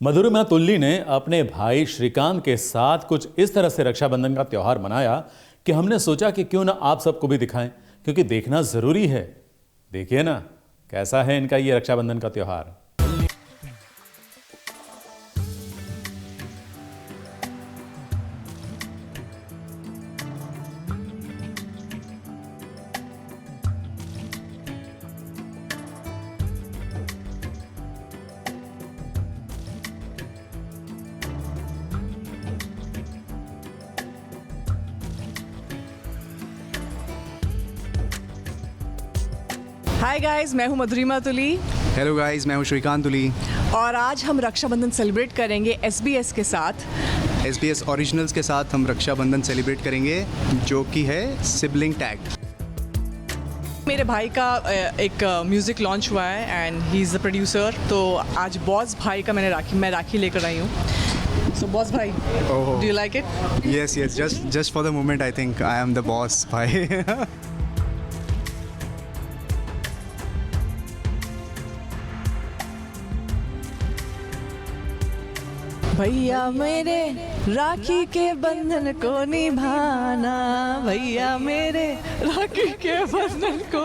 मधुरिमा तुल्ली ने अपने भाई श्रीकांत के साथ कुछ इस तरह से रक्षाबंधन का त्योहार मनाया कि हमने सोचा कि क्यों ना आप सबको भी दिखाएं, क्योंकि देखना जरूरी है। देखिए ना कैसा है इनका ये रक्षाबंधन का त्योहार। हाय गाइस, मैं हूं मधुरिमा तुली हेलो गाइस, मैं हूं श्रीकांत तुली। और आज हम रक्षाबंधन सेलिब्रेट करेंगे SBS के साथ। SBS ओरिजिनल्स के साथ हम रक्षाबंधन सेलिब्रेट करेंगे, जो कि है सिबलिंग टैग। मेरे भाई का एक म्यूज़िक लॉन्च हुआ है and he is the producer. तो आज बॉस भाई का मैं राखी लेकर आई हूँ। सो बॉस भाई, do you like it? Yes, just for the moment I think I am the boss भाई। भैया मेरे राखी के बंधन को निभाना, भैया मेरे राखी के बंधन को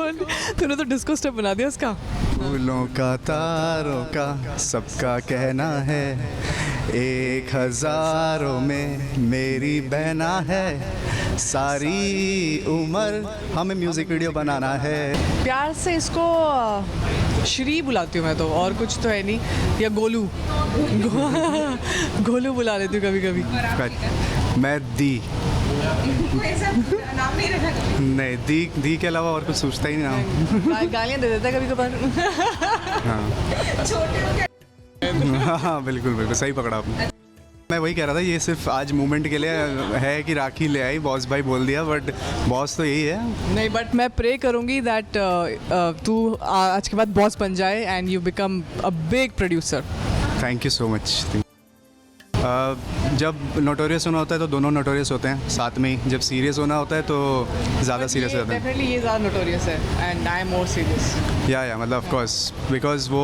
तूने तो डिस्को स्टेप बना दिया उसका। फूलों का तारों का सबका कहना है, 1000 में मेरी बहना है, सारी उम्र हमें म्यूजिक वीडियो बनाना है। प्यार से इसको श्री बुलाती हूँ मैं तो, और कुछ तो है नहीं, या गोलू गोलू बुला लेती हूँ कभी कभी। मैं दी नहीं, दी के अलावा और कुछ सोचता ही नहीं। गालियाँ दे देता है कभी कभार। हाँ बिल्कुल सही पकड़ा आपने। मैं वही कह रहा था, ये सिर्फ आज मूवमेंट के लिए है कि राखी ले आई, बॉस भाई बोल दिया, बट बॉस तो यही है। नहीं, बट मैं प्रे करूँगी दैट तू आज के बाद बॉस बन जाए and you become a big producer. Thank you so much. जब नोटोरियस होना होता है तो दोनों नोटोरियस होते हैं साथ में ही, जब सीरियस होना होता है तो ज़्यादा सीरियस होता है। डेफिनेटली ये ज़्यादा नोटोरियस है and I am more serious. या मतलब ऑफ कोर्स, बिकॉज वो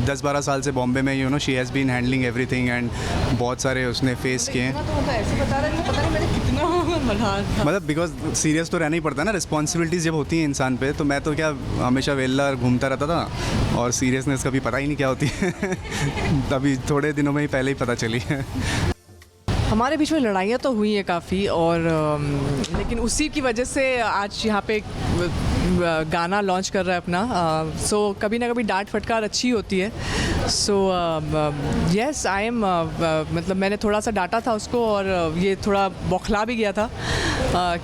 10-12 साल से बॉम्बे में you know she has been handling everything and बहुत सारे उसने फेस किए हैं। ऐसे बता रहा है, पता नहीं मैंने कितना मतलब बिकॉज सीरियस तो रहना ही पड़ता है ना, रिस्पॉन्सिबिलिटीज़ जब होती हैं इंसान पे, तो मैं तो क्या हमेशा वेला घूमता रहता था और सीरियसनेस कभी पता ही नहीं क्या होती है। अभी थोड़े दिनों में ही पहले ही पता चली है। हमारे बीच में लड़ाइयाँ तो हुई हैं काफ़ी, और लेकिन उसी की वजह से आज यहाँ पे गाना लॉन्च कर रहा है अपना। सो कभी ना कभी डांट फटकार अच्छी होती है। सो यस आई एम, मतलब मैंने थोड़ा सा डांटा था उसको, और ये थोड़ा बौखला भी गया था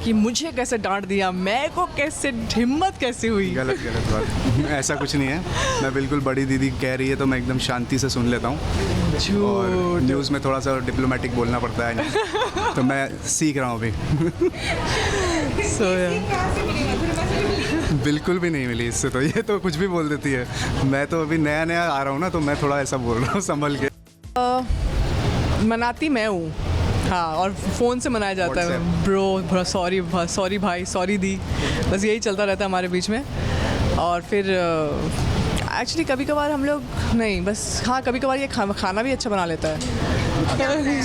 कि मुझे कैसे डांट दिया, मैं को कैसे हिम्मत कैसे हुई। गलत बात, ऐसा कुछ नहीं है। मैं बिल्कुल, बड़ी दीदी कह रही है तो मैं एकदम शांति से सुन लेता हूँ। और न्यूज़ में थोड़ा सा डिप्लोमेटिक बोलना पड़ता है, तो मैं सीख रहा हूँ अभी। बिल्कुल भी नहीं मिली इससे, तो ये तो कुछ भी बोल देती है। मैं तो अभी नया आ रहा हूँ ना, तो मैं थोड़ा ऐसा बोल रहा हूँ संभल के। मनाती मैं हूँ, हाँ, और फ़ोन से मनाया जाता है। ब्रो सॉरी भाई, सॉरी दी, बस यही चलता रहता है हमारे बीच में। और फिर एक्चुअली कभी कभार हम लोग नहीं, बस हाँ, कभी कभार ये खाना भी अच्छा बना लेता है।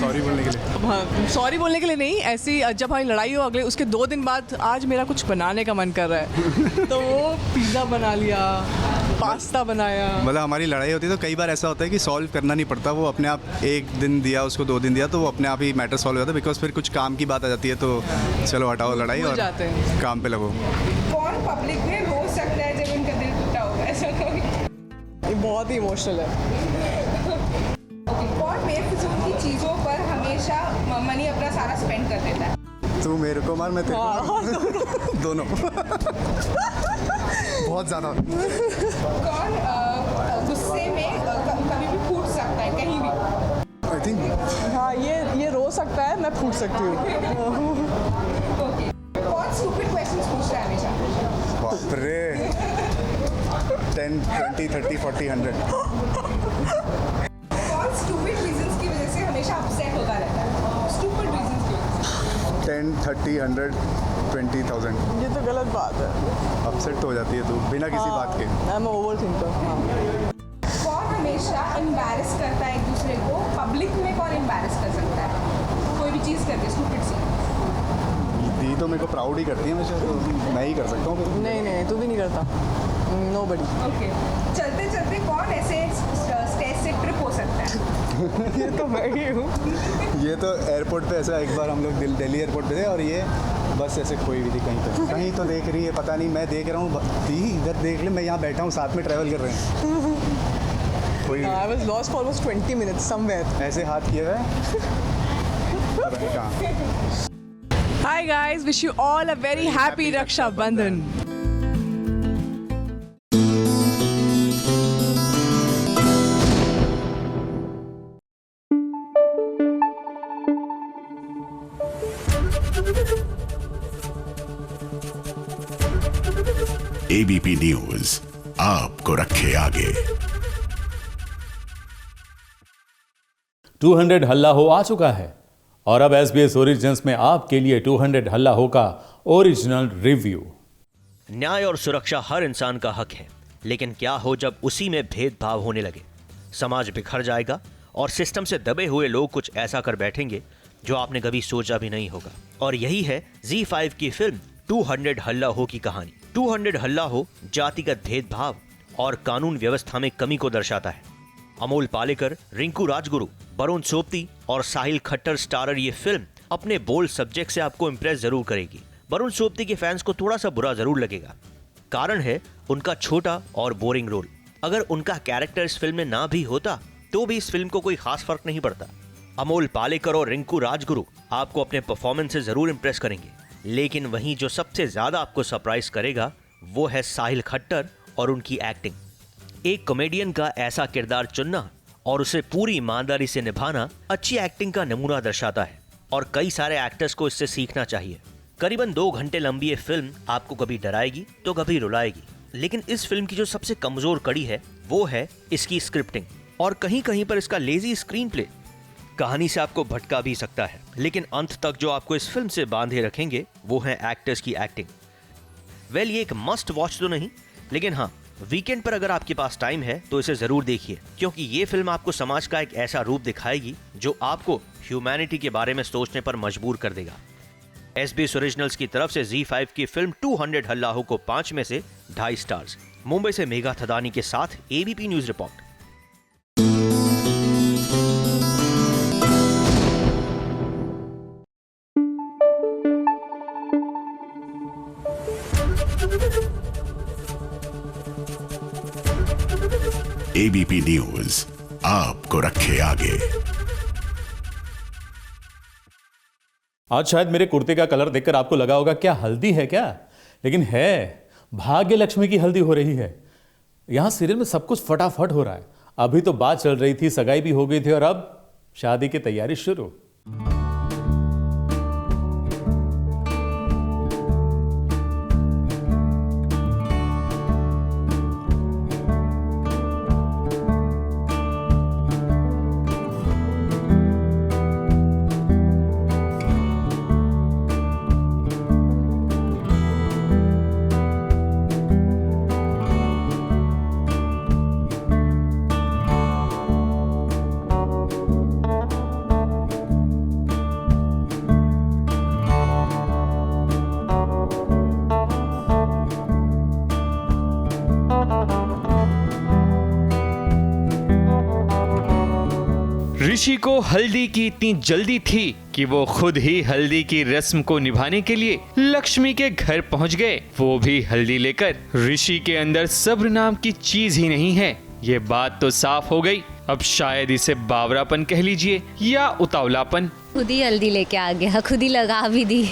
सॉरी बोलने के लिए? हाँ, सॉरी बोलने के लिए नहीं, ऐसी जब हमारी लड़ाई हो अगले उसके 2 दिन बाद, आज मेरा कुछ बनाने का मन कर रहा है तो वो पिज़्ज़ा बना लिया, पास्ता बनाया। मतलब हमारी लड़ाई होती है तो कई बार ऐसा होता है कि सॉल्व करना नहीं पड़ता, वो अपने आप 1 दिन दिया उसको, 2 दिन दिया, तो वो अपने आप ही मैटर सॉल्व हो जाता है। बिकॉज फिर कुछ काम की बात आ जाती है, तो चलो हटाओ लड़ाई और काम पे लगो। कौन पब्लिक में रो सकता है जब उनका दिल टूटा होगा? ऐसा ये बहुत ही इमोशनल है। कौन बेफिजूल की चीज़ों पर हमेशा मनी अपना सारा स्पेंड कर देता है? तू मेरे को मार, मैं तेरे को मार। दोनों बहुत ज़्यादा। कौन गुस्से में कभी भी फूट सकता है कहीं भी? आई थिंक हाँ, ये रो सकता है, मैं फूट सकती हूँ। ओके। कौन स्टूपिड क्वेश्चंस पूछ रहा है हमेशा? बाप रे, 10, 20, 30, 40, 100। कौन स्टूपिड रीजंस की वजह से हमेशा अपसेट होता रहता है? स्टूपिड रीजंस की वजह से? 10, 30, 100, 20,000। ये तो गलत बात है। अपसेट तो हो जाती है तू बिना किसी बात के। I am overthinker. कौन हमेशा हमेशा एम्बैरेस करता है एक दूसरे को, पब्लिक में कौन एम्बैरेस कर सकता है कोई भी चीज़ करके, स्टूपिड सी? दी तो मेरे को प्राउड ही करती है हमेशा, तो मैं ही कर सकता हूँ। नहीं नहीं, तू भी नहीं करता, नोबडी। ओके, चलते चलते कौन ऐसे स्टेज से ट्रिप हो सकता है? ये तो मैं ही हूँ। ये तो एयरपोर्ट पे ऐसा, एक बार हम लोग दिल्ली एयरपोर्ट पे थे और ये बस ऐसे खोई हुई थी कहीं तो देख रही है, पता नहीं, मैं देख रहा हूँ दी इधर देख ले, मैं यहाँ बैठा हूँ, साथ में ट्रैवल कर रहे हैं, कोई I was lost for almost 20 minutes somewhere. ऐसे हाथ किए हुए कहाँ। Hi guys, wish you all a very happy Raksha Bandhan. ABP News आपको रखे आगे। 200 हल्ला हो आ चुका है और अब SBS ओरिजिन्स में आपके लिए 200 हल्ला हो का ओरिजिनल रिव्यू। न्याय और सुरक्षा हर इंसान का हक है, लेकिन क्या हो जब उसी में भेदभाव होने लगे? समाज बिखर जाएगा और सिस्टम से दबे हुए लोग कुछ ऐसा कर बैठेंगे जो आपने कभी सोचा भी नहीं होगा। और यही है ZEE5 की फिल्म 200 हल्ला हो की कहानी। 200 हल्ला हो जातिगत भेदभाव और कानून व्यवस्था में कमी को दर्शाता है। अमोल पालेकर, रिंकू राजगुरु, वरुण सोपती और साहिल खट्टर स्टारर ये फिल्म अपने बोल्ड सब्जेक्ट से आपको इम्प्रेस जरूर करेगी। वरुण सोपती के फैंस को थोड़ा सा बुरा जरूर लगेगा, कारण है उनका छोटा और बोरिंग रोल। अगर उनका कैरेक्टर इस फिल्म में ना भी होता तो भी इस फिल्म को कोई खास फर्क नहीं पड़ता। अमोल पालेकर और रिंकू राजगुरु आपको अपने परफॉर्मेंस से जरूर इम्प्रेस करेंगे, लेकिन वहीं जो सबसे ज्यादा आपको सरप्राइज करेगा वो है साहिल खट्टर और उनकी एक्टिंग। एक कॉमेडियन का ऐसा किरदार चुनना और उसे पूरी ईमानदारी से निभाना अच्छी एक्टिंग का नमूना दर्शाता है और कई सारे एक्टर्स को इससे सीखना चाहिए। करीबन 2 घंटे लंबी ये फिल्म आपको कभी डराएगी तो कभी रुलाएगी, लेकिन इस फिल्म की जो सबसे कमजोर कड़ी है वो है इसकी स्क्रिप्टिंग और कहीं कहीं पर इसका लेजी स्क्रीन प्ले। कहानी से आपको भटका भी सकता है, लेकिन अंत तक जो आपको इस फिल्म से बांधे रखेंगे वो है एक्टर्स की एक्टिंग। वेल, ये एक मस्ट वॉच तो नहीं, लेकिन हाँ, वीकेंड पर अगर आपके पास टाइम है तो इसे जरूर देखिए, क्योंकि ये फिल्म आपको समाज का एक ऐसा रूप दिखाएगी जो आपको ह्यूमैनिटी के बारे में सोचने पर मजबूर कर देगा। SBS ओरिजिनल्स की तरफ से ZEE5 की फिल्म 200 हल्ला हो को 5 में से 2.5 स्टार्स। मुंबई से मेघा थदानी के साथ ABP news report. ABP News आपको रखे आगे। आज शायद मेरे कुर्ते का कलर देखकर आपको लगा होगा क्या हल्दी है क्या, लेकिन है, भाग्य लक्ष्मी की हल्दी हो रही है। यहां सीरियल में सब कुछ फटाफट हो रहा है। अभी तो बात चल रही थी, सगाई भी हो गई थी और अब शादी की तैयारी शुरू। ऋषि को हल्दी की इतनी जल्दी थी कि वो खुद ही हल्दी की रस्म को निभाने के लिए लक्ष्मी के घर पहुंच गए, वो भी हल्दी लेकर। ऋषि के अंदर सब्र नाम की चीज ही नहीं है, ये बात तो साफ हो गई। अब शायद इसे बावरापन कह लीजिए या उतावलापन। खुद ही हल्दी लेके आ गया, खुद ही लगा भी दी।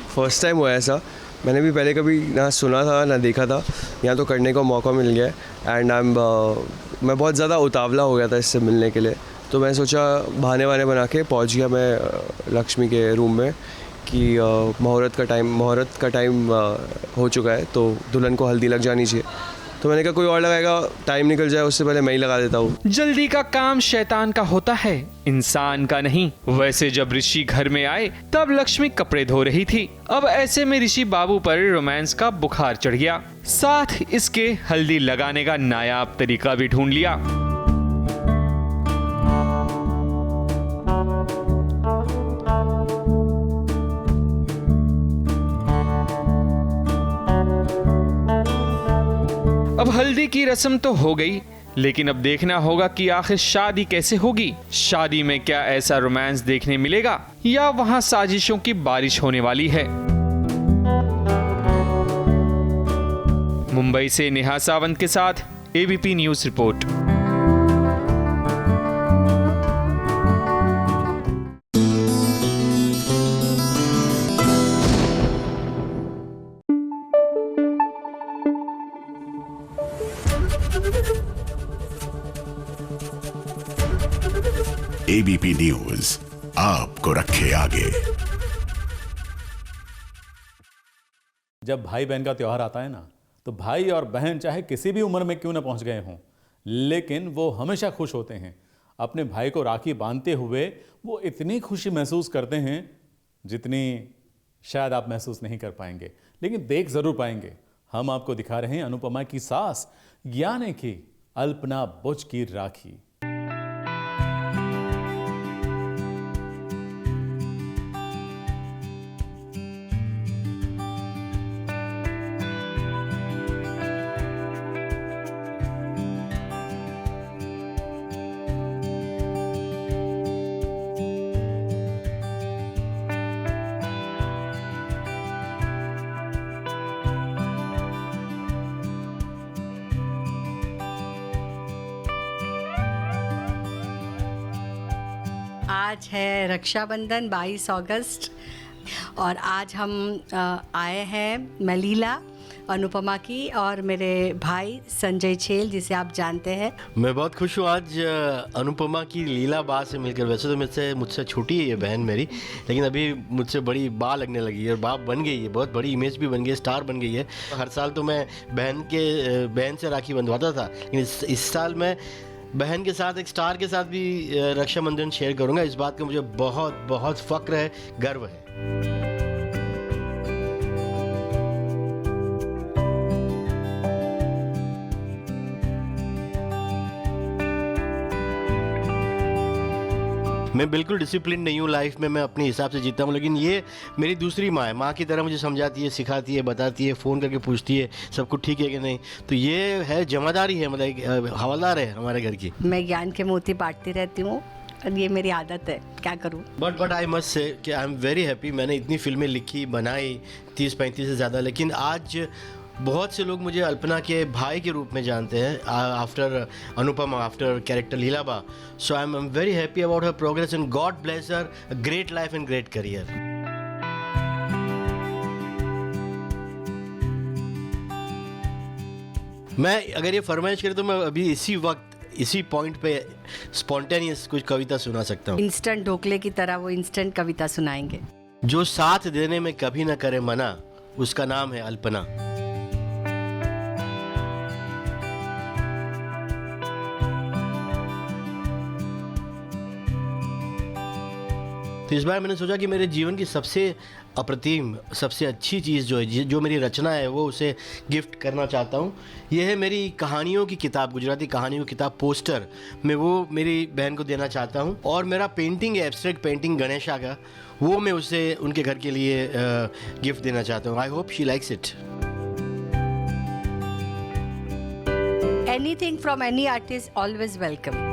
फर्स्ट टाइम हुआ ऐसा, मैंने भी पहले कभी ना सुना था ना देखा था, यहाँ तो करने का मौका मिल गया। एंड मैं बहुत ज़्यादा उतावला हो गया था इससे मिलने के लिए, तो मैं सोचा बहाने वाने बना के पहुँच गया मैं लक्ष्मी के रूम में कि मुहूर्त का टाइम हो चुका है, तो दुल्हन को हल्दी लग जानी चाहिए। तो मैंने कहा कोई और लगाएगा, टाइम निकल जाए उससे पहले मैं ही लगा देता हूँ। जल्दी का काम शैतान का होता है, इंसान का नहीं। वैसे जब ऋषि घर में आए तब लक्ष्मी कपड़े धो रही थी। अब ऐसे में ऋषि बाबू पर रोमांस का बुखार चढ़ गया, साथ इसके हल्दी लगाने का नायाब तरीका भी ढूंढ लिया। हल्दी की रस्म तो हो गई, लेकिन अब देखना होगा कि आखिर शादी कैसे होगी। शादी में क्या ऐसा रोमांस देखने मिलेगा या वहां साजिशों की बारिश होने वाली है। मुंबई से नेहा सावंत के साथ ABP news report. ABP News आपको रखे आगे। जब भाई बहन का त्योहार आता है ना, तो भाई और बहन चाहे किसी भी उम्र में क्यों ना पहुंच गए हों, लेकिन वो हमेशा खुश होते हैं। अपने भाई को राखी बांधते हुए वो इतनी खुशी महसूस करते हैं जितनी शायद आप महसूस नहीं कर पाएंगे, लेकिन देख जरूर पाएंगे। हम आपको दिखा रहे हैं अनुपमा की सास यानी कि अल्पना बुच की राखी। आज है रक्षाबंधन 22 अगस्त और आज हम आए हैं मैं लीला अनुपमा की और मेरे भाई संजय छेल जिसे आप जानते हैं। मैं बहुत खुश हूँ आज अनुपमा की लीला बा से मिलकर। वैसे तो मुझसे छोटी है ये बहन मेरी, लेकिन अभी मुझसे बड़ी बा लगने लगी है और बाप बन गई है, बहुत बड़ी इमेज भी बन गई है, स्टार बन गई है। हर साल तो मैं बहन से राखी बंधवाता था, लेकिन इस साल मैं बहन के साथ एक स्टार के साथ भी रक्षाबंधन शेयर करूंगा। इस बात का मुझे बहुत बहुत फक्र है, गर्व है। मैं बिल्कुल डिसिप्लिन नहीं हूँ लाइफ में, मैं अपने हिसाब से जीता हूँ, लेकिन ये मेरी दूसरी माँ है। माँ की तरह मुझे समझाती है, सिखाती है, बताती है, फ़ोन करके पूछती है सब कुछ ठीक है कि नहीं। तो ये है जमादारी है, मतलब हवलदार है हमारे घर की। मैं ज्ञान के मोती बांटती रहती हूँ और ये मेरी आदत है, क्या करूँ। बट आई मस्ट से कि आई एम वेरी हैप्पी। मैंने इतनी फिल्में लिखी बनाई 30-35 से ज़्यादा, लेकिन आज बहुत से लोग मुझे अल्पना के भाई के रूप में जानते हैं after Anupama, after character Leelaba. So I am very happy about her progress and God bless her, great life and great career. मैं अगर ये फरमाइश करें तो मैं अभी इसी वक्त इसी पॉइंट पे स्पॉन्टेनियस कुछ कविता सुना सकता हूँ। इंस्टेंट ढोकले की तरह वो इंस्टेंट कविता सुनाएंगे। जो साथ देने में कभी ना करे मना, उसका नाम है अल्पना। तो इस बार मैंने सोचा कि मेरे जीवन की सबसे अप्रतिम, सबसे अच्छी चीज़ जो है, जो मेरी रचना है, वो उसे गिफ्ट करना चाहता हूँ। ये है मेरी कहानियों की किताब, गुजराती कहानियों की किताब पोस्टर। मैं वो मेरी बहन को देना चाहता हूँ। और मेरा पेंटिंग है, एब्स्ट्रैक्ट पेंटिंग गणेशा का, वो मैं उसे उनके घर के लिए गिफ्ट देना चाहता हूँ। I hope she likes it. Anything from any artist always welcome.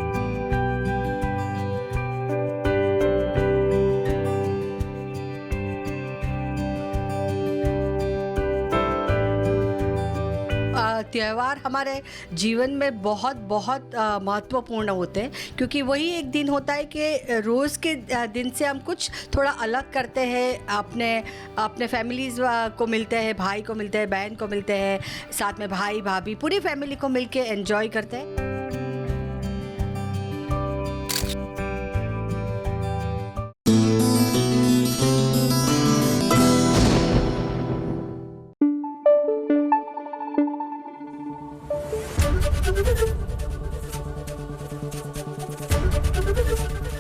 त्यौहार हमारे जीवन में बहुत बहुत महत्वपूर्ण होते हैं, क्योंकि वही एक दिन होता है कि रोज़ के दिन से हम कुछ थोड़ा अलग करते हैं, अपने फैमिलीज़ को मिलते हैं, भाई को मिलते हैं, बहन को मिलते हैं, साथ में भाई भाभी पूरी फैमिली को मिलके एंजॉय करते हैं।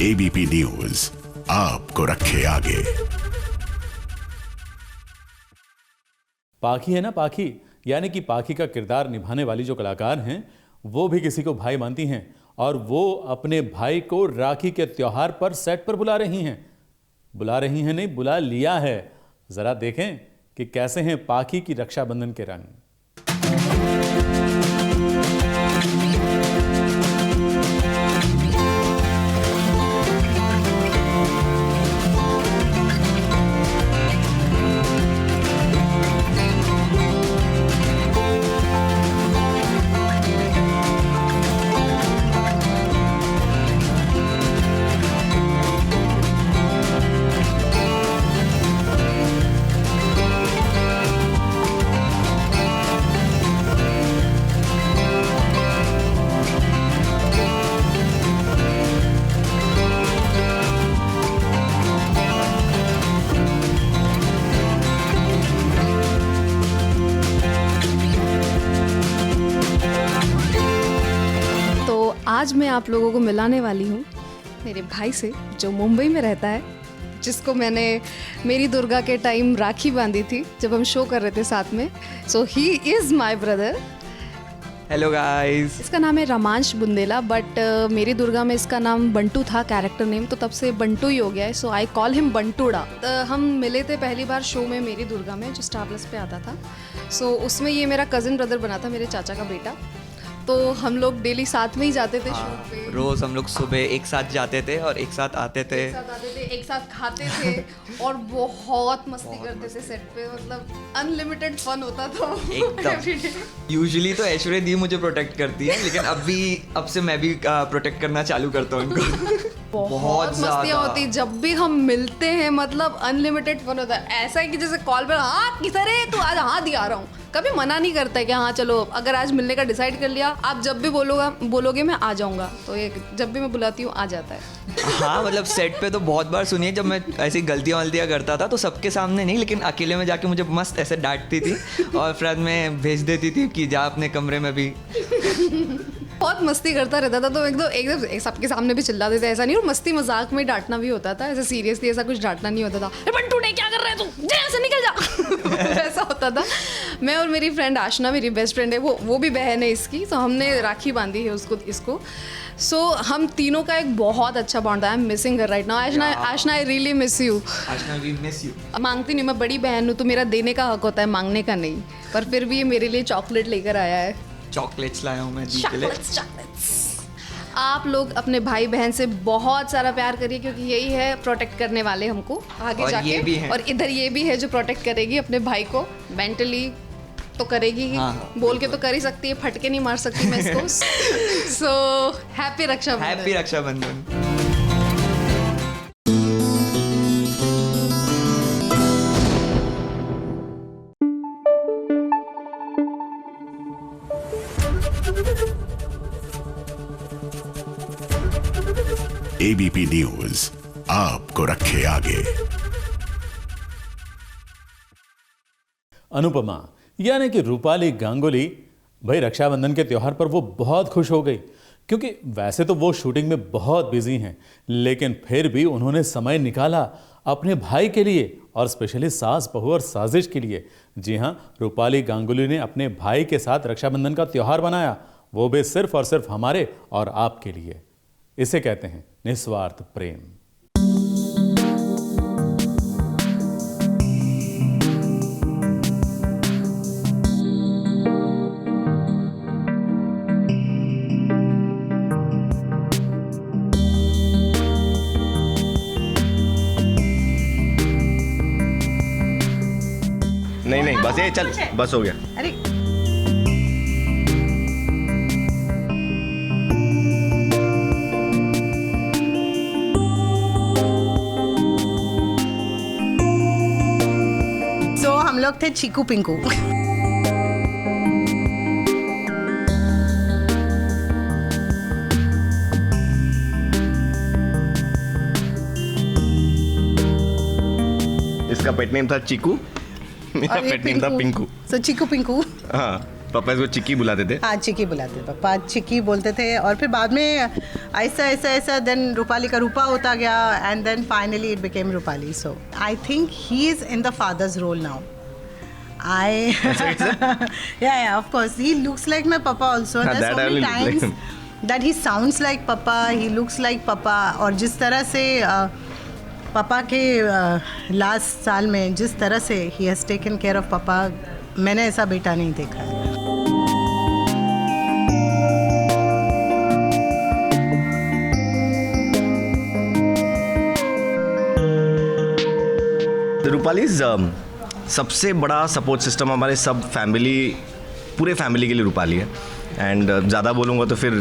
एबीपी न्यूज आपको रखे आगे। पाखी है ना, पाखी यानी कि पाखी का किरदार निभाने वाली जो कलाकार हैं वो भी किसी को भाई मानती हैं, और वो अपने भाई को राखी के त्योहार पर सेट पर बुला रही हैं नहीं, बुला लिया है। जरा देखें कि कैसे हैं पाखी की रक्षाबंधन के रंग। आज मैं आप लोगों को मिलाने वाली हूँ मेरे भाई से जो मुंबई में रहता है, जिसको मैंने मेरी दुर्गा के टाइम राखी बांधी थी जब हम शो कर रहे थे साथ में। So he is my brother. Hello guys. इसका नाम है रमांश बुंदेला, बट मेरी दुर्गा में इसका नाम बंटू था, कैरेक्टर नेम, तो तब से बंटू ही हो गया है। सो आई कॉल हिम बंटूड़ा। हम मिले थे पहली बार शो में मेरी दुर्गा में, जो स्टार प्लस पे आता था। सो उसमें ये मेरा कज़न ब्रदर बना था, मेरे चाचा का बेटा। तो हम लोग डेली साथ में ही जाते थे शो पे। रोज़ हम लोग सुबह एक साथ जाते थे और एक साथ आते थे, एक साथ खाते थे और बहुत मस्ती करते थे सेट पे। मतलब अनलिमिटेड फन होता था एकदम। यूजुअली तो ऐश्वर्या दी मुझे प्रोटेक्ट करती है, लेकिन अब से मैं भी प्रोटेक्ट करना चालू करता हूँ उनको। बहुत मस्तियाँ होती जब भी हम मिलते हैं, मतलब अनलिमिटेड फन होता है। ऐसा है कि जैसे कॉल पर, हाँ किधर है तू, आज हाँ दिया रहा हूँ। कभी मना नहीं करता है कि हाँ चलो, अगर आज मिलने का डिसाइड कर लिया, आप जब भी बोलोगे मैं आ जाऊँगा। तो ये जब भी मैं बुलाती हूँ आ जाता है। हाँ मतलब सेट पे तो बहुत बार सुनिए, जब मैं ऐसी गलतियाँ करता था तो सबके सामने नहीं, लेकिन अकेले में जाके मुझे मस्त ऐसे डांटती थी और फिर मैं भेज देती थी कि जा अपने कमरे में भी। बहुत मस्ती करता रहता था, तो एकदम सबके सामने भी चिल्लाते थे। ऐसा नहीं, और मस्ती मजाक में डांटना भी होता था, ऐसे सीरियसली ऐसा कुछ डांटना नहीं होता था। अरे बंटू ने क्या कर रहा है तू, जा ऐसे निकल जा। ऐसा होता था। मैं और मेरी फ्रेंड आशना, मेरी बेस्ट फ्रेंड है, वो भी बहन है इसकी, तो हमने राखी बांधी है इसको। सो हम तीनों का एक बहुत अच्छा बॉन्ड है। I am missing her right now. Aashna I really miss you. Aashna we miss you. मांगती नहीं, मैं बड़ी बहन हूँ तो मेरा देने का हक होता है, मांगने का नहीं। पर फिर भी ये मेरे लिए चॉकलेट लेकर आया है। चॉकलेट्स लाया हूँ मैं दी के लिए। आप लोग अपने भाई बहन से बहुत सारा प्यार करिए, क्योंकि यही है प्रोटेक्ट करने वाले हमको आगे और जाके। ये भी है। और इधर ये भी है जो प्रोटेक्ट करेगी अपने भाई को मेंटली, तो करेगी ही। हाँ, बोल के तो कर ही सकती है, फटके नहीं मार सकती मैं इसको। So happy Rakshabandhan. Happy Rakshabandhan. ABP News आपको रखे आगे। अनुपमा यानी कि रूपाली गांगुली, भाई रक्षाबंधन के त्यौहार पर वो बहुत खुश हो गई, क्योंकि वैसे तो वो शूटिंग में बहुत बिजी हैं, लेकिन फिर भी उन्होंने समय निकाला अपने भाई के लिए, और स्पेशली सास बहू और साजिश के लिए। जी हाँ, रूपाली गांगुली ने अपने भाई के साथ रक्षाबंधन का त्यौहार बनाया, वो भी सिर्फ और सिर्फ हमारे और आपके लिए। इसे कहते हैं निस्वार्थ प्रेम। नहीं बस ये चल, बस हो गया। अरे हम लोग थे चीकू पिंकू। इसका पेट नेम था चीकू, मेरा पेट नेम था पिंकू। सो चीकू पिंकू। हाँ, पापा इसको चिक्की बुलाते थे। हाँ चिक्की बुलाते थे, पापा चिक्की बोलते थे। और फिर बाद में ऐसा देन रूपाली का रूपा होता गया, and then finally it became Roopali. So I think he is in the father's role now. Yeah, of course. He looks like my papa also. There's so many times that he sounds like papa, he looks like papa. और जिस तरह से पापा के last साल में जिस तरह से he has taken care of पापा, मैंने ऐसा बेटा नहीं देखा है। रूपाली सबसे बड़ा सपोर्ट सिस्टम हमारे सब पूरे फैमिली के लिए रूपाली है। एंड ज़्यादा बोलूँगा तो फिर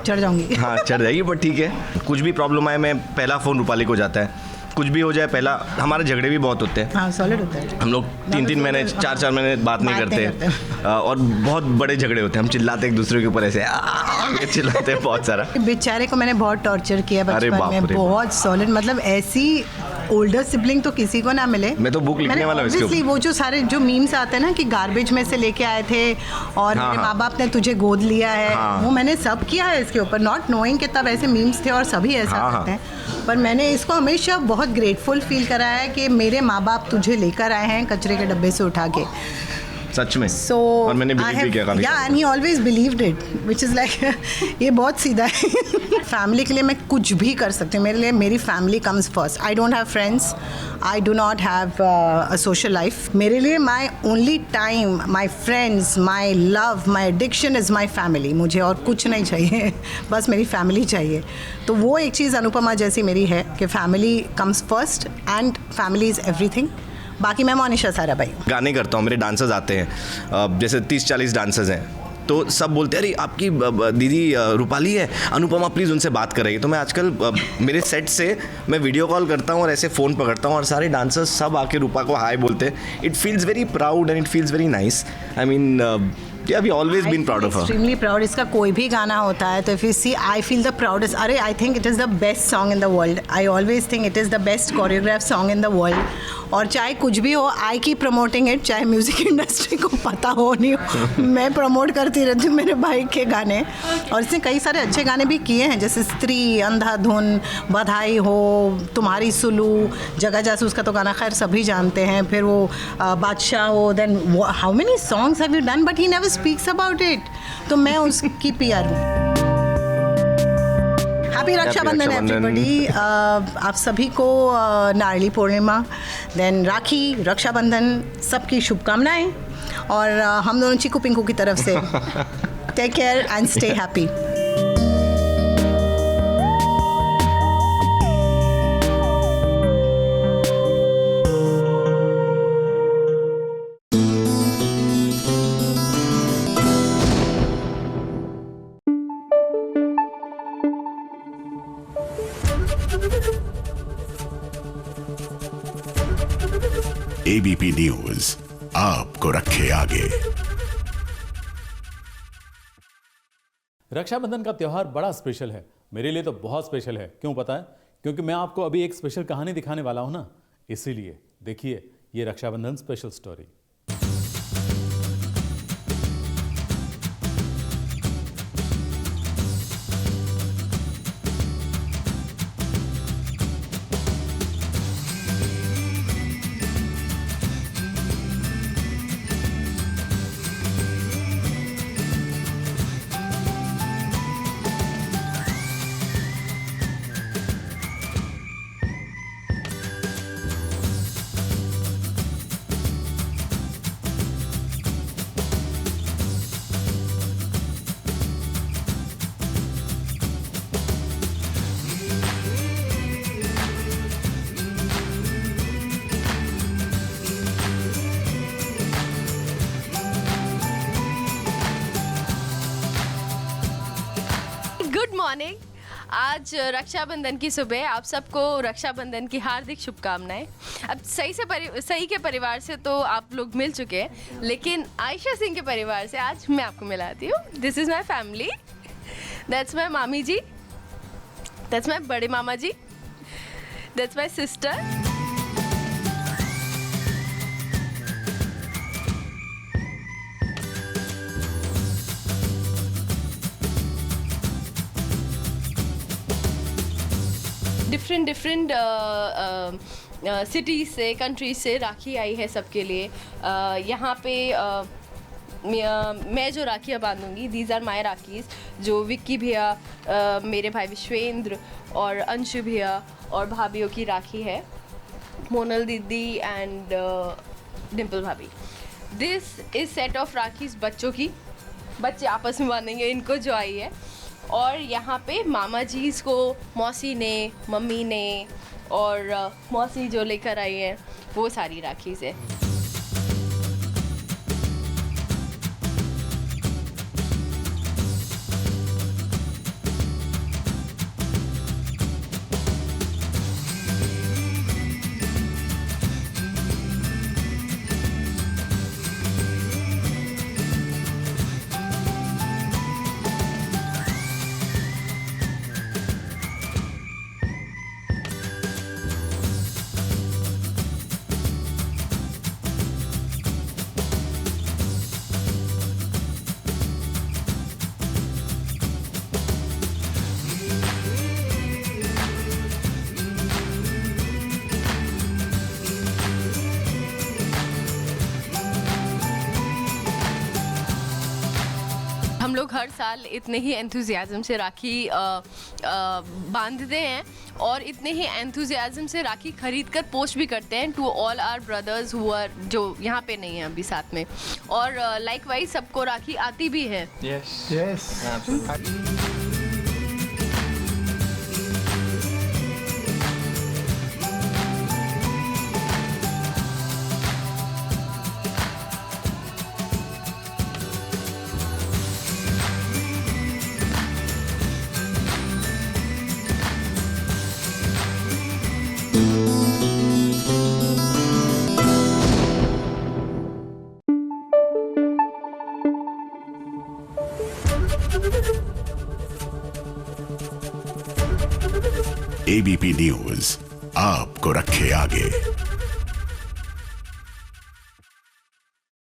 चढ़ जाऊंगी। हाँ चढ़ जाएगी, बट ठीक है। कुछ भी प्रॉब्लम आए, मैं पहला फ़ोन रूपाली को जाता है। कुछ भी हो जाए पहला, हमारे झगड़े भी बहुत होते हैं। हाँ, सॉलिड होता है। हम लोग 3-3 महीने 4-4 महीने बात नहीं करते और बहुत बड़े झगड़े होते हैं। हम चिल्लाते एक दूसरे के ऊपर ऐसे चिल्लाते हैं बहुत सारा। बेचारे को मैंने बहुत टॉर्चर किया बचपन में, बहुत सॉलिड। मतलब ऐसी ओल्डर सिबलिंग तो किसी को ना मिले। मैं तो बुक लिखने वाला हूं इसके ऊपर। वो जो सारे जो मीम्स आते हैं ना कि गार्बेज में से लेके आए थे और हाँ, मेरे हाँ। माँ बाप ने तुझे गोद लिया है, हाँ। वो मैंने सब किया है इसके ऊपर, नॉट नोइंग कि तब ऐसे मीम्स थे और सभी ऐसा हाँ, करते हैं। पर मैंने इसको हमेशा बहुत ग्रेटफुल फील करा है कि मेरे माँ बाप तुझे लेकर आए हैं कचरे के डब्बे से उठा के। सच में। So और मैंने I बिलीव भी have, किया काफी। yeah, and he always believed it, which is like ये बहुत सीधा है। फैमिली के लिए मैं कुछ भी कर सकती हूँ, मेरे लिए मेरी family comes first. I don't have friends, I do not have a social life. मेरे लिए my only time, my friends, my love, my addiction is my family. मुझे और कुछ नहीं चाहिए, बस मेरी फैमिली चाहिए। तो वो एक चीज़ अनुपमा जैसी मेरी है कि family comes first and family is everything. बाकी मैं मोनिशा साराभाई हूँ। गाने करता हूँ, मेरे डांसर्स आते हैं, जैसे 30-40 डांसर्स हैं, तो सब बोलते हैं अरे आपकी दीदी रूपाली है, अनुपमा प्लीज़ उनसे बात करेगी। तो मैं आजकल मेरे सेट से मैं वीडियो कॉल करता हूँ और ऐसे फ़ोन पकड़ता हूँ और सारे डांसर्स सब आके रूपा को हाय बोलते हैं। It feels very proud and it feels very nice. I mean Yeah, we always been proud of her. Extremely proud. इसका कोई भी गाना होता है तो if you see, I feel the proudest. अरे I think it is the best song in the world. I always think it is the best choreographed song in the world. और चाहे कुछ भी हो, I keep promoting it. चाहे music industry को पता हो नहीं हो, मैं प्रमोट करती रहती हूँ मेरे भाई के गाने। और इसने कई सारे अच्छे गाने भी किए हैं, जैसे स्त्री, अंधाधुन, बधाई हो, तुम्हारी सुलू, जगह जासूस का तो गाना खैर सभी जानते हैं। फिर वो बादशाह हो, then how many songs have you done, but he never speaks about it. तो मैं उसकी PR हूँ। Happy Rakshabandhan everybody. आप सभी को नारियल पूर्णिमा, देन राखी, रक्षाबंधन, सबकी शुभकामनाएं। और हम दोनों चीकू पिंकू की तरफ से take care and stay happy. ABP News आपको रखे आगे। रक्षाबंधन का त्योहार बड़ा स्पेशल है, मेरे लिए तो बहुत स्पेशल है। क्यों पता है? क्योंकि मैं आपको अभी एक स्पेशल कहानी दिखाने वाला हूं ना, इसीलिए देखिए ये रक्षाबंधन स्पेशल स्टोरी। मॉर्निंग। आज रक्षाबंधन की सुबह, आप सबको रक्षाबंधन की हार्दिक शुभकामनाएं। अब सही के परिवार से तो आप लोग मिल चुके हैं, लेकिन आयशा सिंह के परिवार से आज मैं आपको मिलाती हूँ। This is my family. That's my मामी जी, दैट्स माई बड़े मामा जी, that's my sister, different cities से, कंट्रीज से राखी आई है सबके लिए। यहाँ पे मैं जो राखियाँ बांधूंगी, दीज आर माई राखीज़, जो विक्की भैया, मेरे भाई विश्वेंद्र और अंशु भैया और भाभीियों की राखी है, मोनल दीदी एंड डिम्पल भाभी। दिस इज़ सेट ऑफ राखीज़ बच्चों की, बच्चे आपस में बांधेंगे इनको जो आई है। और यहाँ पे मामा जी को मौसी ने, मम्मी ने और मौसी जो लेकर आई है वो सारी राखी से। लोग हर साल इतने ही एंथुजियाज्म से राखी बांधते हैं और इतने ही एंथुजियाज्म से राखी खरीद कर पोस्ट भी करते हैं to all our brothers who are जो यहाँ पे नहीं हैं अभी साथ में, और लाइकवाइज सबको राखी आती भी है। यस एबीपी न्यूज आपको रखे आगे।